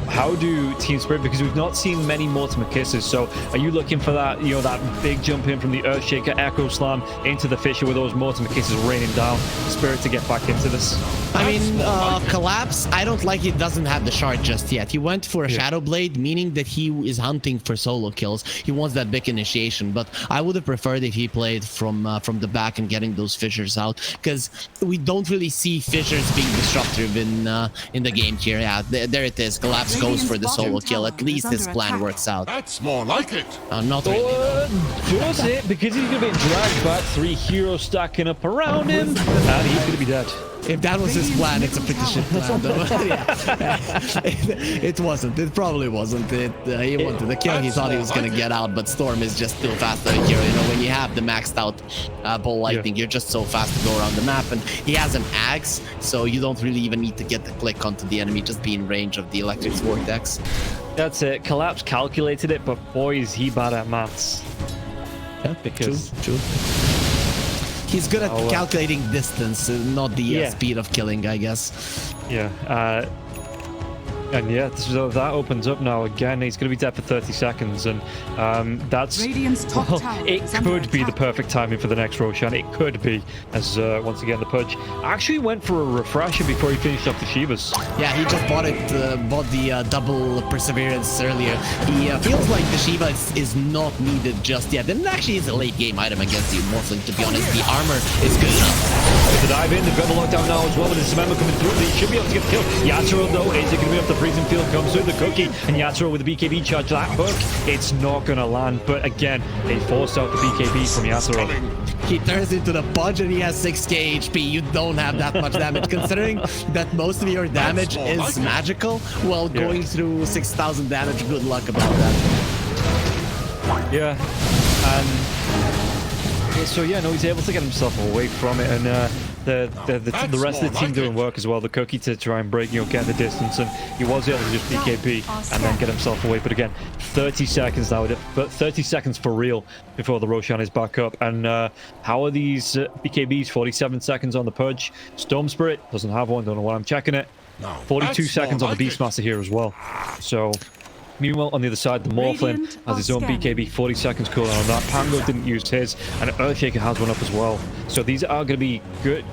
how do TSpirit, because we've not seen many Mortimer Kisses, so are you looking for that, you know, that big jump in from the Earthshaker Echo Slam into the Fissure with those Mortimer Kisses raining down, Spirit to get back into this? I mean, Collapse, I don't like it doesn't have the shard just yet. He went for a Shadow Blade, meaning that he is hunting for solo kills. He wants that big initiation, but I would have preferred if he played from the back and getting those fissures out, because we don't really see fissures being disruptive in the game here. Yeah, there it is. Collapse goes for the solo kill. At least his plan works out. That's more like it. Not really. Does it, because he's going to be dragged back. 3 heroes stacking up around him, and he's going to be dead. If that was his plan, it's a pretty shit plan, though. It wasn't. It probably wasn't. He wanted the kill. He thought he was going to get out, but Storm is just too fast out here. You know, when you have the maxed out Ball Lightning, you're just so fast to go around the map. And he has an axe, so you don't really even need to get the click onto the enemy. Just be in range of the Electric Vortex. That's it. Collapse calculated it, but boy, is he bad at maths. Yeah, because true. He's good at calculating distance, not the speed of killing, I guess. Yeah. And yeah, so that opens up now again. He's going to be dead for 30 seconds, and that's it could be the perfect timing for the next Roshan. It could be, as once again the Pudge actually went for a refresher before he finished off the Shivas. Yeah, he just bought the double perseverance earlier. He feels like the Shiva is not needed just yet, and it actually is a late game item against the Morphling. To be honest, the armor is good enough. With the dive in, they've got the lockdown now as well. With the Dismember coming through, they should be able to get the kill. Yatoro though, is it going to be up the freezing field? Comes with the cookie, and Yatoro with the BKB charge. That hook, it's not going to land. But again, they forced out the BKB from Yatoro. He turns into the Pudge and he has 6k HP. You don't have that much damage, considering that most of your damage is magical. Well, going through 6,000 damage, good luck about that. Yeah, and so yeah, no, he's able to get himself away from it, and the rest of the team doing work as well. The cookie to try and break, get the distance, and he was able to just BKB and then get himself away. But again, 30 seconds now, but 30 seconds for real before the Roshan is back up. And how are these BKBs? 47 seconds on the Pudge. TSpirit doesn't have one. Don't know why I'm checking it. 42 seconds on the Beastmaster here as well. So. Meanwhile, on the other side, the Morphling has his own BKB, 40 seconds cooldown on that. Pango didn't use his, and Earthshaker has one up as well. So these are going to be good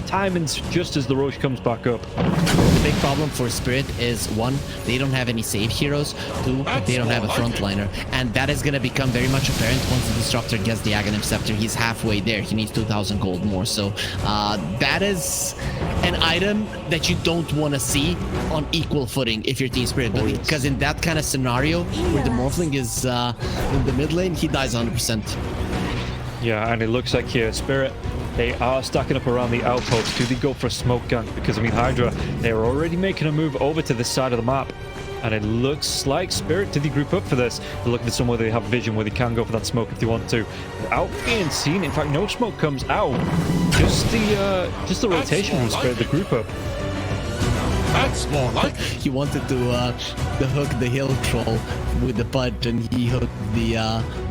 timings just as the Roche comes back up. The big problem for Spirit is, one, they don't have any save heroes. Two, they don't have a frontliner. And that is going to become very much apparent once the Disruptor gets the Aghanim Scepter. He's halfway there. He needs 2,000 gold more. So that is an item that you don't want to see on equal footing if you're TSpirit. Because in that kind of scenario, where the Morphling is in the mid lane, he dies 100%. Yeah, and it looks like here, Spirit, they are stacking up around the outpost. Do they go for a smoke gank? Because, I mean, Hydra, they're already making a move over to this side of the map. And it looks like Spirit, did they group up for this? They're looking for somewhere they have vision where they can go for that smoke if they want to. Without being seen, in fact, no smoke comes out. Just the rotation from Spirit, the group up. That's more like He wanted to hook the hill troll with the Pudge, and he hooked the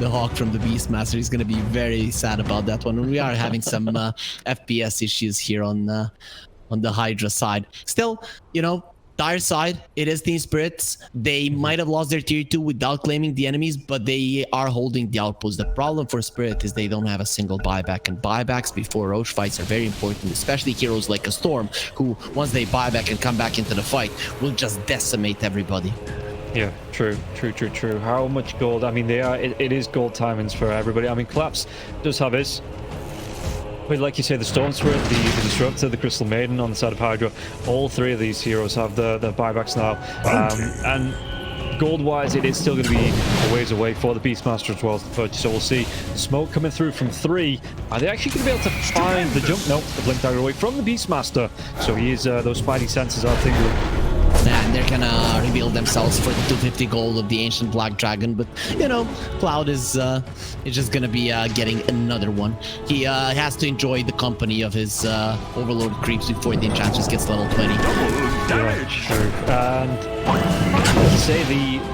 hawk from the Beastmaster. He's going to be very sad about that one. We are having some FPS issues here on the Hydra side. Still, Dire side, it is TSpirit. They might have lost their tier 2 without claiming the enemies, but they are holding the outpost. The problem for Spirit is they don't have a single buyback, and buybacks before Roche fights are very important, especially heroes like a Storm, who, once they buy back and come back into the fight, will just decimate everybody. Yeah, true. How much gold? I mean, it is gold timings for everybody. I mean, Collapse does have his. But like you say, the TSpirit, the Disruptor, the Crystal Maiden on the side of Hydra, all three of these heroes have the buybacks now. And gold-wise, it is still going to be a ways away for the Beastmaster as well as the Pudge. So we'll see. Smoke coming through from 3. Are they actually going to be able to find the jump? Nope, the Blink Dagger away from the Beastmaster. So he is, those spidey senses are tingling. And they're gonna reveal themselves for the 250 gold of the Ancient Black Dragon, but Cloud is just gonna be getting another one. He has to enjoy the company of his Overlord creeps before the Enchantress gets level 20. Yeah, true. And like you say,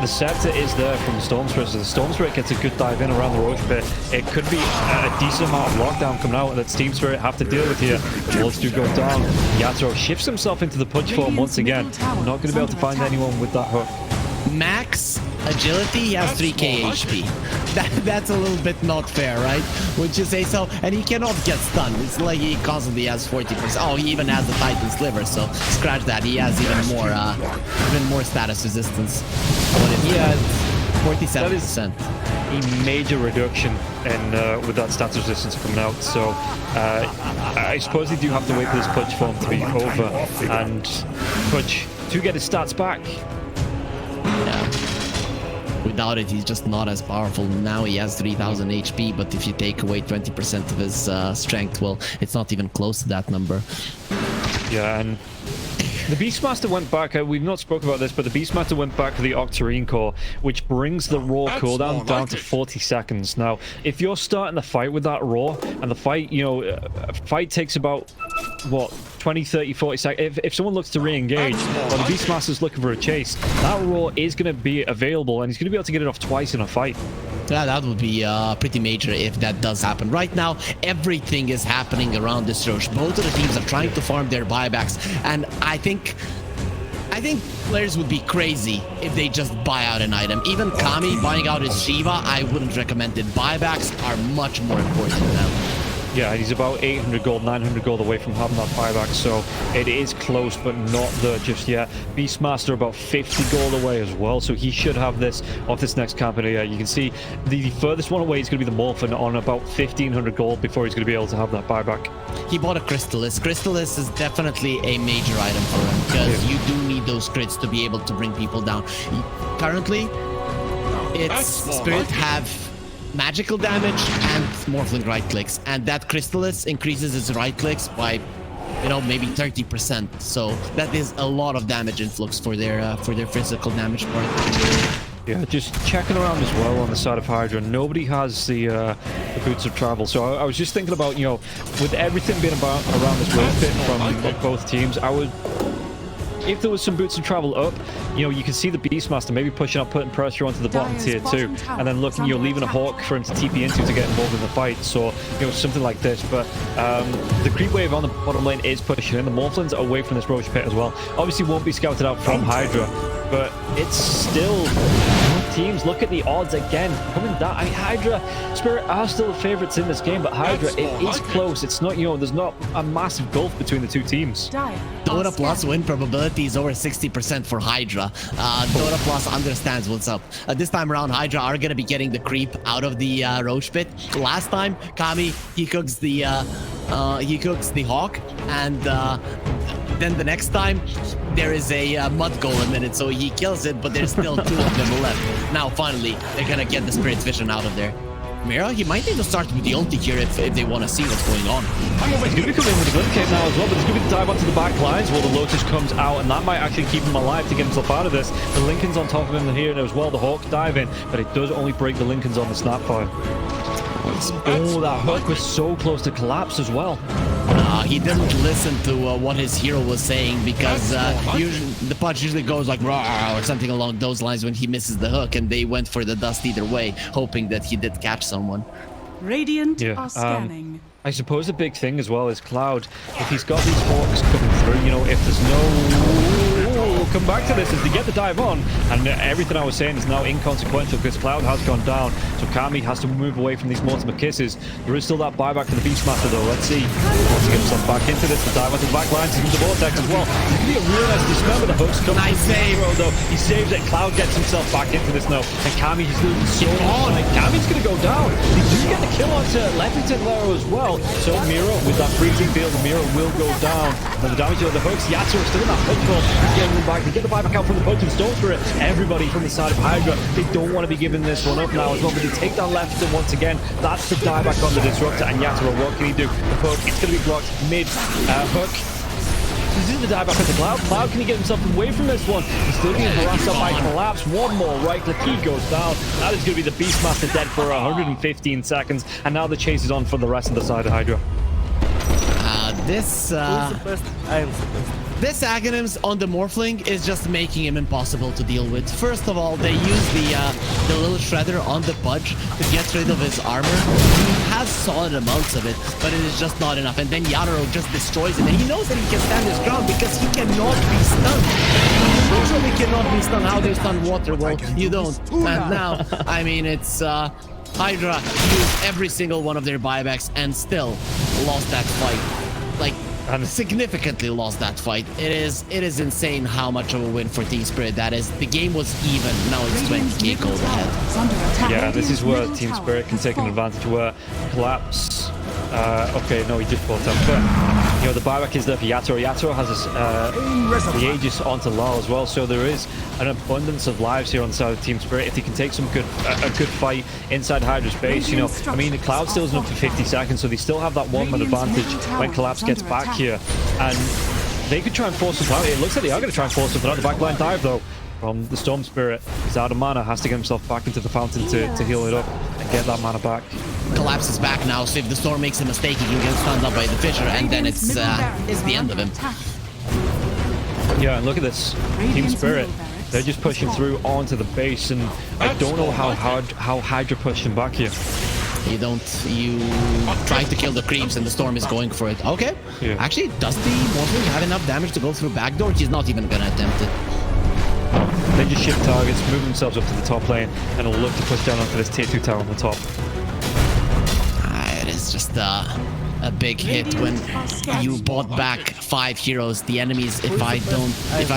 the scepter is there from the TSpirit, so the TSpirit gets a good dive in around the Roche pit. It could be a decent amount of lockdown coming out that TSpirit have to deal with here. Wolves do go down. Yatoro shifts himself into the Pudge form once again. Not going to be able to find anyone with that hook. Max agility, he has 3k HP. That's a little bit not fair, right? Would you say so? And he cannot get stunned. It's like he constantly has 40%. Oh, he even has the Titan Sliver, so scratch that. He has even more status resistance. What if he has 47%? A major reduction in with that status resistance coming out. So I suppose they do have to wait for this Pudge form to be over and Pudge to get his stats back. Yeah. Without it, he's just not as powerful. Now he has 3000 HP, but if you take away 20% of his strength, well, it's not even close to that number. Yeah, and the Beastmaster went back. We've not spoken about this, but the Beastmaster went back for the Octarine core, which brings the raw cooldown down to 40 seconds. Now, if you're starting the fight with that raw, and the fight, a fight takes about, what, 20, 30, 40 seconds. If someone looks to re-engage, or the Beastmaster's looking for a chase, that raw is going to be available, and he's going to be able to get it off twice in a fight. Yeah, that would be pretty major if that does happen. Right now, everything is happening around this Roche. Both of the teams are trying to farm their buybacks, and I think players would be crazy if they just buy out an item. Even Kami buying out his Shiva, I wouldn't recommend it. Buybacks are much more important now. Yeah, he's about 800 gold, 900 gold away from having that buyback, so it is close, but not there just yet. Beastmaster about 50 gold away as well, so he should have this off this next campaign. Yeah, you can see the furthest one away is going to be the Morphin on about 1500 gold before he's going to be able to have that buyback. He bought a Crystallis. Crystallis is definitely a major item for him, because you do need those crits to be able to bring people down. Currently, its Spirit have magical damage and Morphling right clicks, and that Crystallis increases his right clicks by, you know, maybe 30%. So that is a lot of damage influx for their physical damage part. Yeah, just checking around as well on the side of Hydra. Nobody has the boots of travel. So I was just thinking about, you know, with everything being around this road pit from both teams, I would, if there was some boots of travel up, you know, you can see the Beastmaster maybe pushing up, putting pressure onto the bottom tier too, and then looking, you're leaving a Hawk for him to TP into to get involved in the fight. So, you know, something like this. But the creep wave on the bottom lane is pushing in. The Morphlings are away from this Roach pit as well. Obviously won't be scouted out from Hydra, but it's still teams. Look at the odds again coming down. I mean, Hydra, Spirit are still the favorites in this game, but Hydra, it is close. It's not, you know, there's not a massive gulf between the two teams. Dota Plus win probability is over 60% for Hydra. Dota Plus understands what's up. This time around, Hydra are going to be getting the creep out of the Roach pit. Last time, Kami, he cooks the Hawk, and then the next time, there is a mud golem in it, so he kills it, but there's still 2 of them left. Now, finally, they're gonna get the Spirit's Vision out of there. Mira, he might need to start with the ulti here if they want to see what's going on. I know, but he's going to be coming in with the Glimpcave now as well, but he's going to be the dive onto the back lines while the Lotus comes out, and that might actually keep him alive to get himself out of this. The Lincoln's on top of him here as well, the Hawk diving, but it does only break the Lincolns on the Snapfire. Oh, that hook was so close to collapse as well. He didn't listen to what his hero was saying, because usually, the Pudge usually goes like "Rawr" or something along those lines when he misses the hook, and they went for the dust either way, hoping that he did catch someone. Radiant are scanning. I suppose the big thing as well is Cloud. If he's got these Hawks coming through, you know, if there's no... We'll come back to this as they get the dive on, and everything I was saying is now inconsequential because Cloud has gone down, so Kami has to move away from these Mortimer Kisses. There is still that buyback for the Beastmaster though. Let's see. He wants to get himself back into this. The dive onto the back lines, he's the Vortex as well. It's going to be a real nice dismember. The hooks come. Nice save. Though. He saves it. Cloud gets himself back into this now, and Kami is losing so much. Like, Kami's going to go down. They do get the kill onto Leffington there as well. So Miro with that freezing field, Miro will go down. And the damage of the hooks, Yatoro still in that hook ball. He's getting them back. They get the buyback out from the Potent Stone Spirit. Everybody from the side of Hydra, they don't want to be giving this one up now as well, but they take down Leffington once again. That's the dieback on the Disruptor, and Yatoro, what can he do? The poke, it's going to be blocked mid-hook. This is the dieback into Cloud. Cloud, can he get himself away from this one? He's still being harassed up by Collapse. One more right click, he goes down. That is going to be the Beastmaster dead for 115 seconds, and now the chase is on for the rest of the side of Hydra. This Aghanims on the Morphling is just making him impossible to deal with. First of all, they use the little shredder on the Pudge to get rid of his armor. He has solid amounts of it, but it is just not enough. And then Yatoro just destroys him, and he knows that he can stand his ground because he cannot be stunned. Usually cannot be stunned. How do you stun water? Well, you don't. And now, I mean, it's Hydra used every single one of their buybacks and still lost that fight. Like, significantly lost that fight. It is insane how much of a win for TSpirit that is. The game was even. Now it's 20k gold ahead. Yeah, this is where TSpirit can take an advantage where Collapse. Okay, no, he just bought up. But, you know, the buyback is there for Yatoro. Yatoro has this, the Aegis onto Lal as well, so there is an abundance of lives here on the side of TSpirit. If they can take some a good fight inside Hydra's base, you know, I mean, the Cloud still isn't up for 50 seconds, so they still have that 1-man advantage when Collapse gets back here. And they could try and force something out. It looks like they are going to try and force something out. The backline dive, though, from the Storm Spirit. He's out of mana, has to get himself back into the fountain to heal it up and get that mana back. Collapse is back now, so if the Storm makes a mistake, he can get stunned up by the Fisher, and then it's the end of him. Yeah, and look at this. TSpirit. They're just pushing through onto the base, and I don't know how Hydra pushed him back here. You try to kill the creeps and the storm is going for it. Okay. Yeah. Actually, does the Morphling have enough damage to go through backdoor? He's not even gonna attempt it. They just shift targets, move themselves up to the top lane, and will look to push down onto this tier 2 tower on the top. It is just a big hit when you bought back 5 heroes. The enemies, if I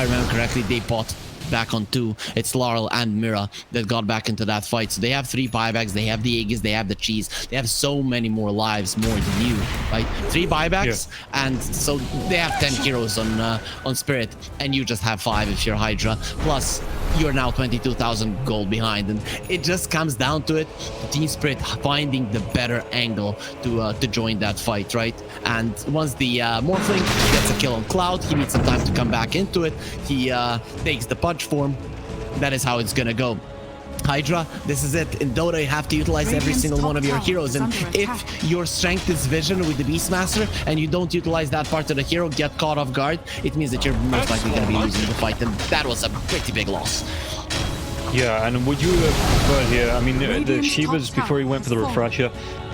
remember correctly, they bought back on 2. It's Laurel and Mira that got back into that fight. So they have 3 buybacks, they have the Aegis, they have the cheese, they have so many more lives more than you, right? 3 buybacks, and so they have 10 heroes on Spirit, and you just have 5 if you're Hydra. Plus you're now 22,000 gold behind, and it just comes down to it, Team Spirit finding the better angle to join that fight, right? And once the Morphling gets a kill on Cloud, he needs some time to come back into it. He takes the Pudge form. That is how it's gonna go. Hydra, this is it. In Dota, you have to utilize every single one of your heroes, and if your strength is vision with the Beastmaster and you don't utilize that part of the hero, get caught off guard, it means that you're most likely going to be losing the fight, and that was a pretty big loss. Yeah, and would you have preferred here, I mean, the Shivas before he went for the refresher,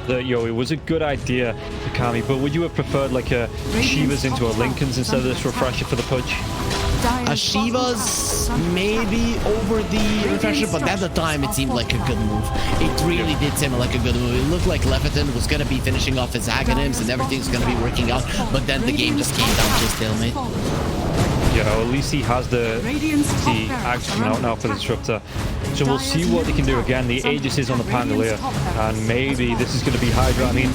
it was a good idea, Kami, but would you have preferred like a Shivas into a Lincoln's instead of this refresher for the Pudge? A Shiva's maybe over the refresher, but at the time it seemed like a good move. It really did seem like a good move. It looked like Leviathan was going to be finishing off his Aghanims and everything's going to be working out, but then the game just came down to a stalemate. Yeah, at least he has the axe coming out now for the Disruptor. So we'll see what they can do again. The Aegis is on the Pangolier, and maybe this is going to be Hydra. I mean,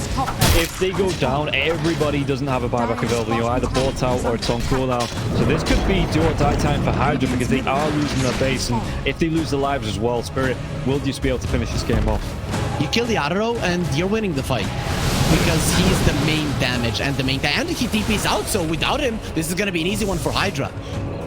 if they go down, everybody doesn't have a buyback available. You know, either bought out or it's on cooldown. So this could be do or die time for Hydra because they are losing their base, and if they lose their lives as well, Spirit will just be able to finish this game off. You kill the Yatoro and you're winning the fight, because he's the main damage and the main and he TP's out, so without him this is going to be an easy one for Hydra.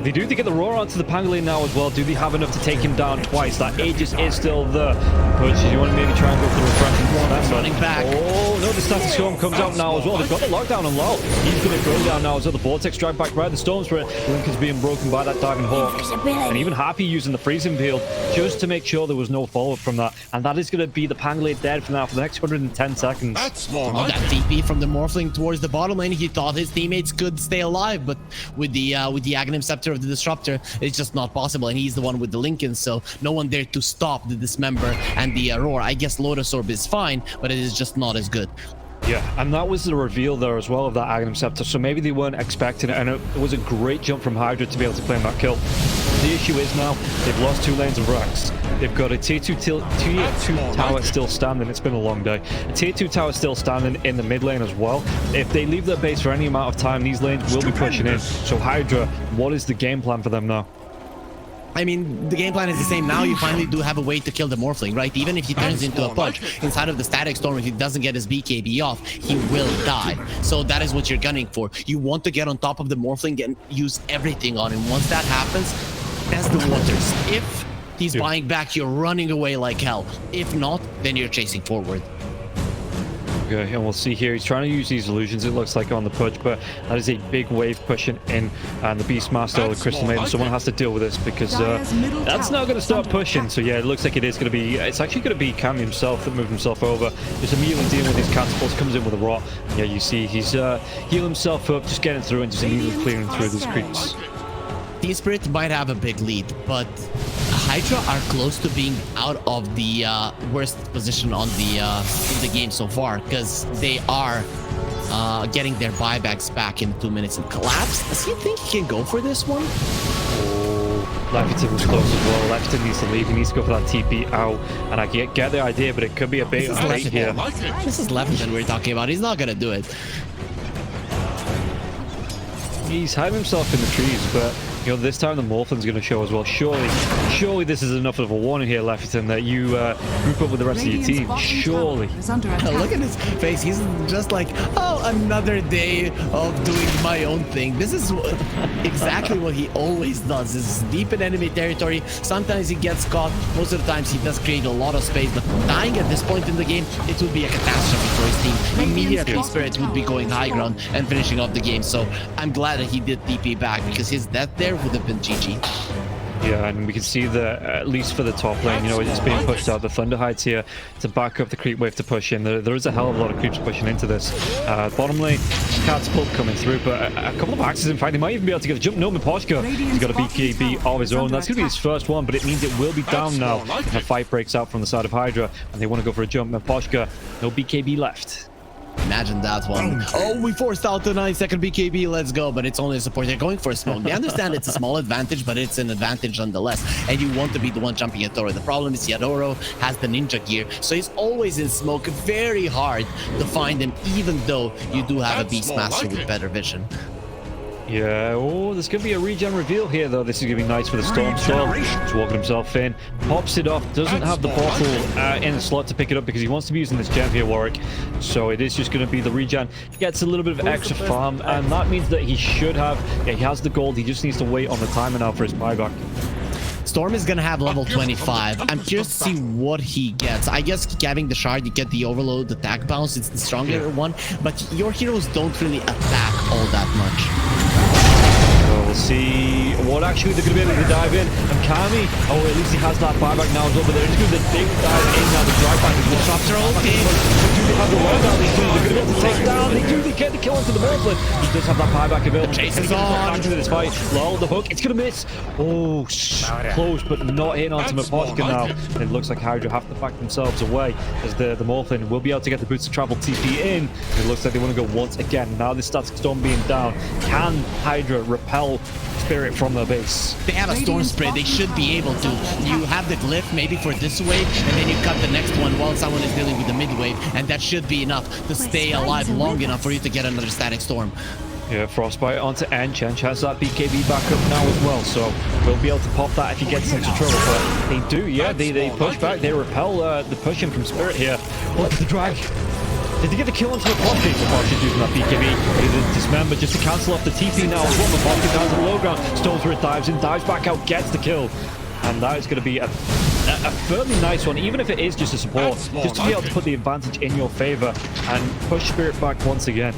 They do get the roar onto the Pangolier now as well. Do they have enough to take him down twice? That Aegis is still there. Pudge, you want to maybe try and go for the refreshing one? That's running back. Oh no, the static storm comes out now as well. They've got the lockdown on low. He's going to go down now as well. The vortex drag back by the storm spirit. Lincoln's being broken by that diving hawk, and even Happy using the freezing field just to make sure there was no follow-up from that. And that is going to be the Pangolier dead for now for the next 110 seconds. That's more like that TP from the Morphling towards the bottom lane. He thought his teammates could stay alive, but with the Aghanim Scepter of the Disruptor, it's just not possible, and he's the one with the Lincoln, so no one there to stop the Dismember and the Roar. I guess Lotus Orb is fine, but it is just not as good. Yeah, and that was the reveal there as well of that Aghanim Scepter, so maybe they weren't expecting it, and it was a great jump from Hydra to be able to claim that kill. The issue is now they've lost 2 lanes of Rax. They've got a tier 2 tower still standing. It's been a long day. A tier 2 tower still standing in the mid lane as well. If they leave their base for any amount of time, these lanes will be pushing in. So Hydra, what is the game plan for them now? I mean, the game plan is the same now. You finally do have a way to kill the Morphling, right? Even if he turns into a Pudge inside of the Static Storm, if he doesn't get his BKB off, he will die. So that is what you're gunning for. You want to get on top of the Morphling and use everything on him. Once that happens, test the waters. If he's buying back, you're running away like hell. If not, then you're chasing forward. Okay, and we'll see here. He's trying to use these illusions, it looks like, on the Pudge, but that is a big wave pushing in, and the Beastmaster or the Crystal Maiden, someone has to deal with this because that's not going to start pushing. So yeah, it looks like it is going to be, it's actually going to be Cami himself that moved himself over. Just immediately dealing with his catapults, comes in with a rot. Yeah, you see he's healing himself up, just getting through and just immediately clearing through these creeps. TSpirit might have a big lead, but Hydra are close to being out of the worst position on the in the game so far, because they are getting their buybacks back in 2 minutes and collapse. Does he think he can go for this one? Oh, Leviathan was close as well. Leviathan needs to leave. He needs to go for that TP out, and I get the idea, but it could be a bait here. This is Leviathan we're talking about. He's not gonna do it. He's hiding himself in the trees, but you know, this time the Morphling's going to show as well. Surely this is enough of a warning here, Leviathan, that you group up with the rest of your team. Surely. Look at his face. He's just like, oh, another day of doing my own thing. This is exactly what he always does. Is deep in enemy territory. Sometimes he gets caught. Most of the times he does create a lot of space. But dying at this point in the game, it would be a catastrophe for his team. Immediately, Spirit would be going high ground and finishing off the game. So I'm glad that he did TP back, because his death there would have been GG. Yeah, and we can see that at least for the top lane, you know, it's being pushed out. The Thunder Hides here to back up the creep wave to push in. There is a hell of a lot of creeps pushing into this. Bottom lane, Catapult coming through, but a couple of axes. In fact, he might even be able to get a jump. No, Miposhka, he's got a BKB of his own. That's going to be his first one, but it means it will be down now. And a fight breaks out from the side of Hydra, and they want to go for a jump. Miposhka, no BKB left. Imagine that one. Oh, we forced out the 9-second BKB. Let's go. But it's only a support. They're going for a smoke. They understand it's a small advantage, but it's an advantage nonetheless. And you want to be the one jumping Yatoro. The problem is Yatoro has the ninja gear, so he's always in smoke. Very hard to find him, even though you do have a Beastmaster with better vision. Yeah, oh, there's going to be a regen reveal here, though. This is going to be nice for the Storm. He's walking himself in, pops it off, doesn't have the bottle in the slot to pick it up because he wants to be using this gem here, Warwick. So it is just going to be the regen. Gets a little bit of extra farm, and that means that he should have, yeah, he has the gold. He just needs to wait on the timer now for his buyback. Storm is gonna have level 25. I'm curious to see what he gets. I guess having the shard, you get the overload attack bounce. It's the stronger one, but your heroes don't really attack all that much. We'll see what actually they're going to be able to dive in. And Kami, oh, at least he has that buyback now as well, but they're just doing the big dive in now. The drive back is the Disruptor. Do they have the word out? They're going to be able to take down. They get the kill into the Morphling. He does have that buyback available. Chase is on. Into this fight. Lol, the hook. It's going to miss. Oh, close, but not hitting onto Miposhka now. And it looks like Hydra have to back themselves away as the Morphling will be able to get the boots of travel TP in. It looks like they want to go once again. Now this Static Storm being down. Can Hydra repel Spirit from the base? They have a Storm Spirit. They should be able to. You have the glyph maybe for this wave, and then you cut the next one while someone is dealing with the mid wave, and that should be enough to stay alive long enough for you to get another Static Storm. Yeah, Frostbite onto Ench. Ench has that BKB back up now as well, so we'll be able to pop that if he gets into trouble. But they do, yeah, they push back, they repel the pushing from Spirit here. What's the drag? Did they get the kill onto the Pudge? Pudge using that BKB. He did dismember just to cancel off the TP now as well. The Pudge down to the low ground. Stones where it dives in, dives back out, gets the kill. And that is going to be a fairly nice one, even if it is just a support, just to be able to put the advantage in your favor and push Spirit back once again.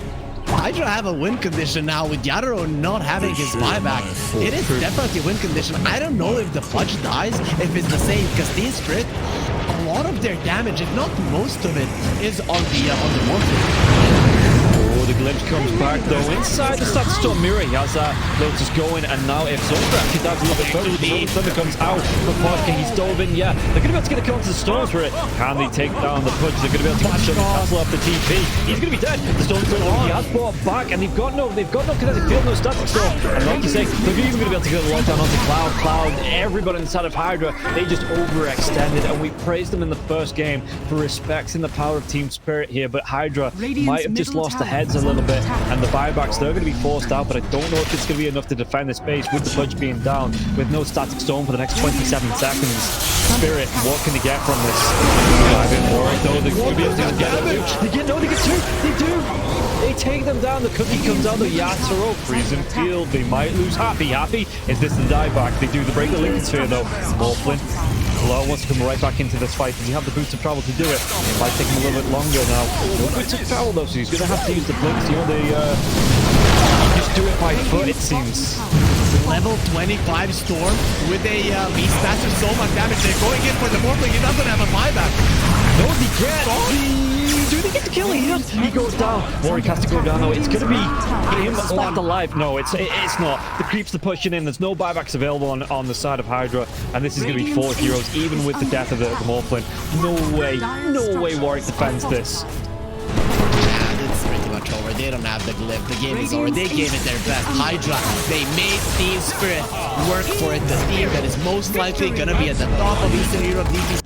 Hydra have a win condition now with Yatoro not having his buyback. It is definitely a win condition. I don't know if the Pudge dies, if it's the same, because TSpirit, a lot of their damage, if not most of it, is on the Morphling. Oh, the glimpse comes back though inside the Static Storm mirror. He has that Lotus going, and now if Zonka actually dives a little bit further, the Thunder comes out. Miposhka, he's dove in, yeah. They're going to be able to get a kill into the Storms for it. Can they take down the Pudge? They're going to be able to catch him and cancel off the TP. He's going to be dead. The Storm's still on. He has brought back, and they've got no kinetic field, no Static Storm. And like you say, they're even going to be able to get a lockdown onto Cloud. Everybody inside of Hydra, they just overextended, and we praised them in the first game for respecting the power of TSpirit here, but Hydra might have just lost the heads a little bit, and the buybacks, they're going to be forced out, but I don't know if it's going to be enough to defend this base with the Pudge being down, with no Static Storm for the next 27 seconds. Spirit, what can they get from this? Warwick, though, they're going to be able to get them. They get two. They do. They take them down. The cookie comes out. The Yatoro freezing field. They might lose. Happy. Is this the dieback? They do. They break the Lincoln Sphere, though. Morphling. Law wants to come right back into this fight. Does he have the boots of travel to do it? It might take him a little bit longer now. No boots of travel, though, so he's going to have to use the blinks. You know, they just do it by foot, it seems. Level 25 Storm with a Beastmaster, so much damage. They're going in for the Morphling. He doesn't have a buyback. No, he can't. Do they get the kill? He does. He goes down. Warwick has to go down, though. It's going to be him left alive. No, it's not. The creeps are pushing in. There's no buybacks available on the side of Hydra, and this is going to be 4 heroes, even with the death of the Morphling. No way Warwick defends this. It's pretty much over. They don't have the glyph. The game is over. They gave it their best. Hydra, they made TSpirit work for it. The team that is most likely going to be at the top of Eastern Europe DPC.